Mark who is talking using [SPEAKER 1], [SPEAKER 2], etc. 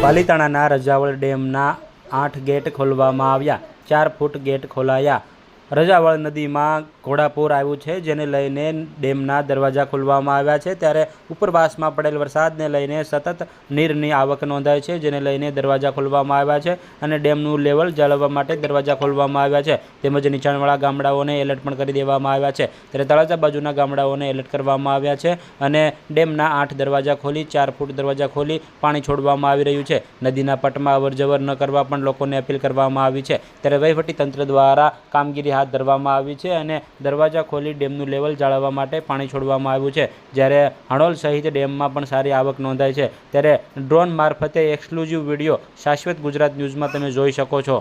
[SPEAKER 1] પાલીતાણાના રજાવળ ડેમના 8 ગેટ ખોલવામાં આવ્યા। 4 ફૂટ ગેટ ખોલાયા। રજાવળ નદીમાં ઘોડાપૂર આવ્યું છે, જેને લઈને ડેમના દરવાજા ખોલવામાં આવ્યા છે। ત્યારે ઉપરવાસમાં પડેલ વરસાદને લઈને સતત નીરની આવક નોંધાય છે, જેને લઈને દરવાજા ખોલવામાં આવ્યા છે અને ડેમનું લેવલ જાળવવા માટે દરવાજા ખોલવામાં આવ્યા છે। તેમજ નીચાણવાળા ગામડાઓને એલર્ટ પણ કરી દેવામાં આવ્યા છે। ત્યારે તળાજા બાજુના ગામડાઓને એલર્ટ કરવામાં આવ્યા છે અને ડેમના 8 દરવાજા ખોલી 4 ફૂટ દરવાજા ખોલી પાણી છોડવામાં આવી રહ્યું છે। નદીના પટમાં અવરજવર ન કરવા પણ લોકોને અપીલ કરવામાં આવી છે। ત્યારે વહીવટીતંત્ર દ્વારા કામગીરી હાથ ધરવામાં આવી છે અને દરવાજા ખોલી ડેમનું લેવલ જાળવવા માટે પાણી છોડવામાં આવ્યું છે। જ્યારે હણોલ સહિત ડેમમાં પણ સારી આવક નોંધાઈ છે। ત્યારે ડ્રોન મારફતે એક્સક્લુઝિવ વિડીયો શાશ્વત ગુજરાત ન્યૂઝમાં તમે જોઈ શકો છો।